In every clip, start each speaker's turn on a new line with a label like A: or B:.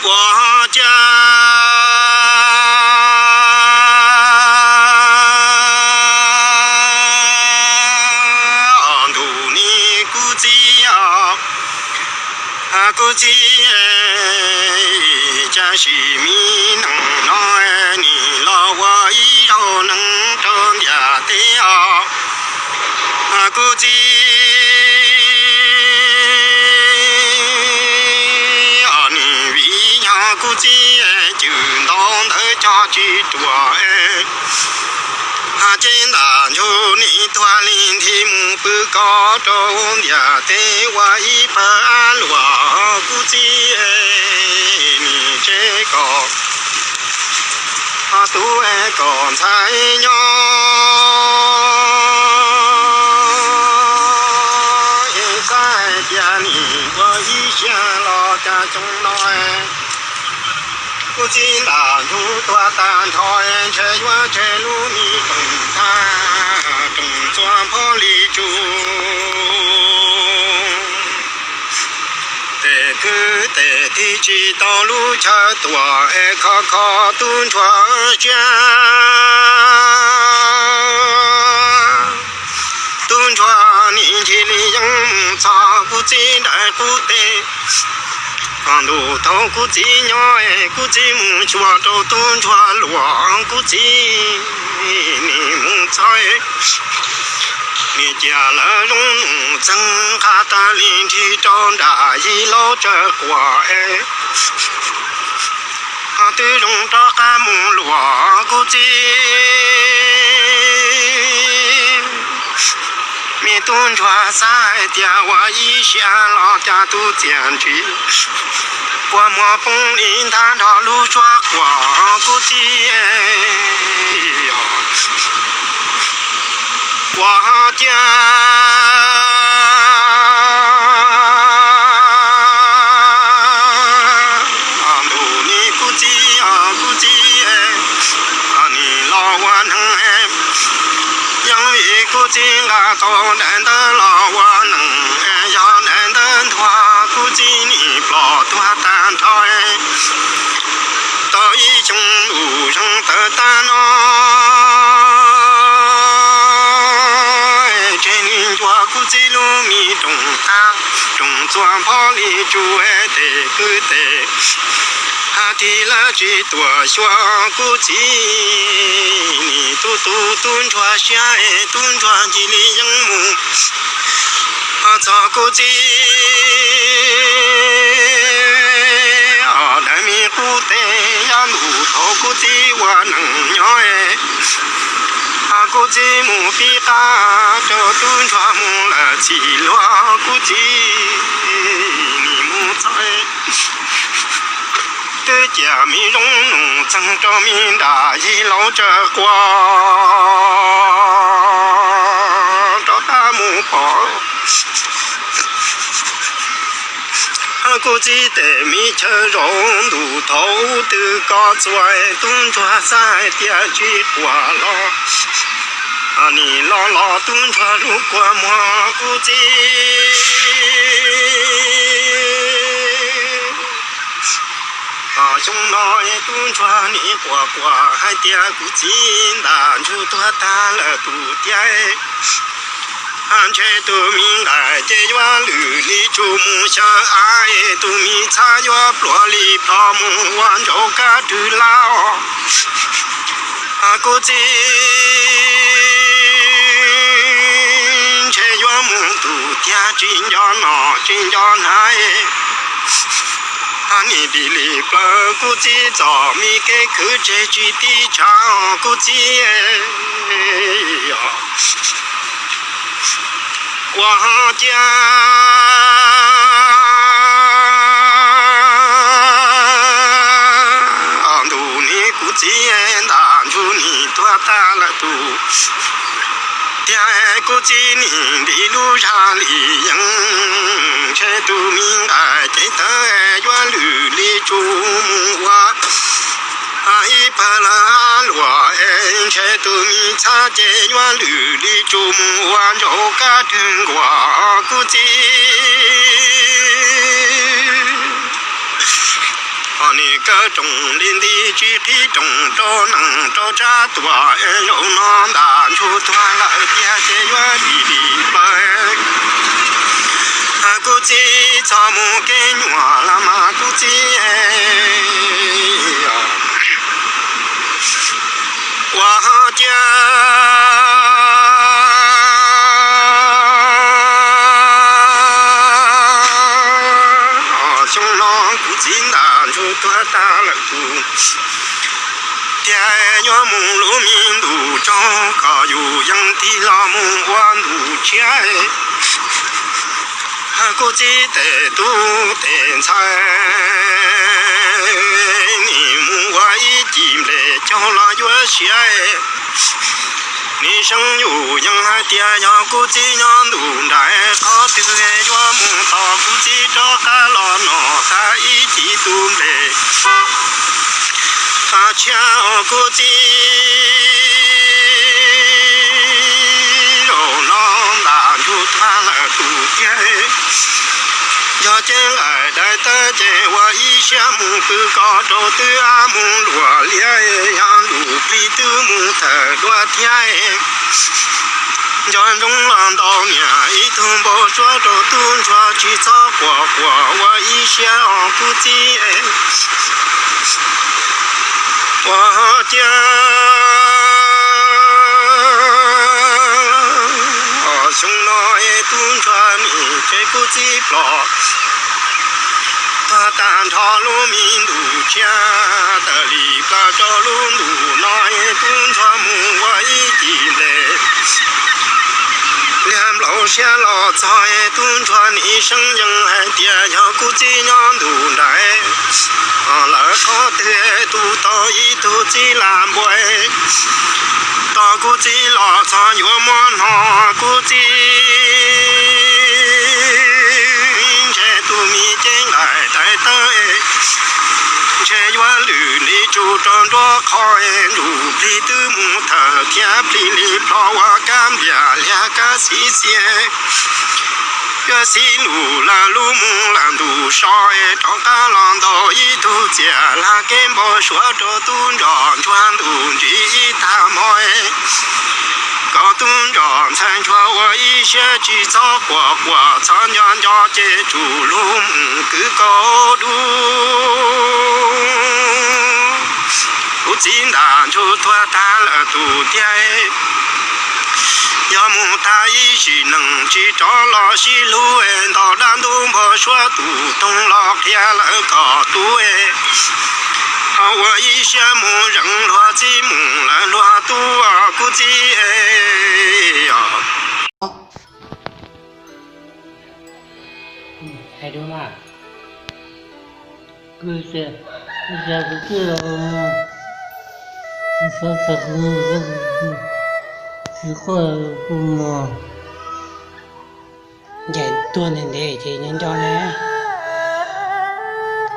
A: 我家努尼古吉呀，古吉家是米能耐你老我一肉能种家的呀，古吉。古吉就当头家去多哎，今南就你团领题目不高中的对我一般罗古吉哎，你这个都爱刚才呀，在家里我一想老家中来。古今大路多单朝人车远车路米东山东转跑里住，得去得地去道路车多爱靠靠东川乡，东川年轻的人查古今来不得。路头古吉鸟哎，古吉木抓着东抓乱古吉，你木菜，你家了荣农增哈达林体长大一老这瓜哎，对荣着干木乱古吉。米东川在地我一想老家都坚持，我莫风林探着路说光古吉呀，我家路你古吉呀古吉你老我能哎。因为古今啊，到难的老我能要难的拖，古今你不多单套哎，到一种路上的单哦，真灵着古今路米中啊，中转跑里住哎得个得。地了最多学古吉，你都蹲着下哎，蹲着地里养母，找古吉，人民不得呀，路头古吉我能养哎，古吉母比大，这蹲着母了起了古吉，你母在。这家米荣农曾着民大一老这瓜，这大木包，估计得米吃荣路头的高拽，东抓三点去多了，你老东抓如果莫估计。兄弟东川你呱呱还点古今南就多大了都点，安全都明白这远路里注目相爱，都米茶月落里泡沫往着个住老，古今这远木都点真叫闹真叫难。你的里边估计早没给口这句的唱估计呀，我家路你估计难处你多大了都。天估计你的路上里人，这都明白这等远路里住我，一把拉罗人，这都明察这远路里住我，肉个中国估计。你个中林的具体中着能着这多肉囊难出团了别这远离的来。估计草木给暖了嘛，估计我家熊狼估计难出多大了都。天月木路民路中高有营的老木我路前。估计得都得菜，你母我已经来叫了月些，你生有养还爹呀，估计养都来好的月母到估计找还了脑袋一起都来，他钱估计。要进来的大姐，我一羡慕不高照的阿木罗脸，养路比的木头多甜。家中浪到年，一同包说着东抓去找火锅，我一想不急。我家。熊老爷东川你这估计不，他单朝路民路前的里边找路路那也东川木我一进来，连老县老早也东川你声音还爹呀估计娘都来，老靠的都到一头几蓝波。到估计老早有么那估计，这都没进来带等这原绿里就装着烤路里的木头天皮里跑我干边两个西线。这西路了路木兰都少长大浪到一头街了根本说着东张传东去一大毛搞东张才说我一些去找火锅长江家这住路木个高度不仅单就多大了都点要么他一时能去找老西路到南东坡说都东老偏了高度我一羡慕人落积木了落都估计
B: 还有嘛？故事，是会不嘛？人多人的这人家呢？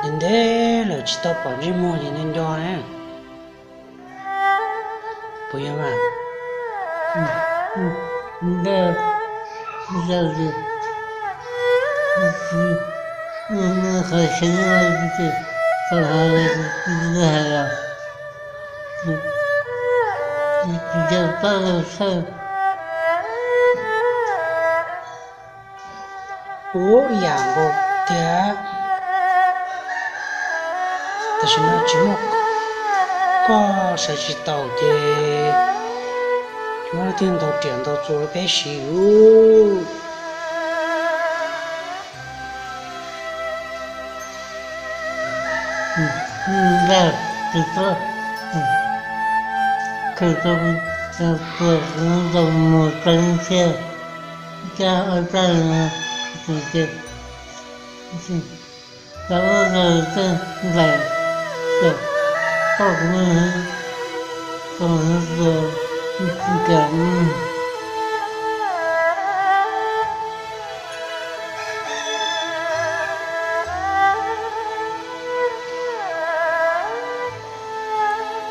B: 人的老知道把这么人家呢？不要嘛？那是。那和谁啊？就是和他呀，比较大的事。我养过的，但是那怎么搞谁知道的？我听到点到做了个事哟。那知道，可是我很多没关系，这200人直接，然后这来的，后面我们说这个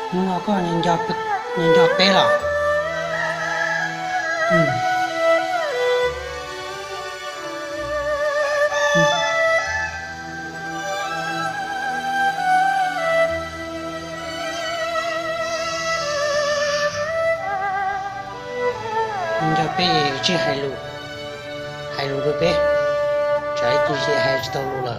B: 我看人家背了，人家北去海路个北，这一些还知道路了。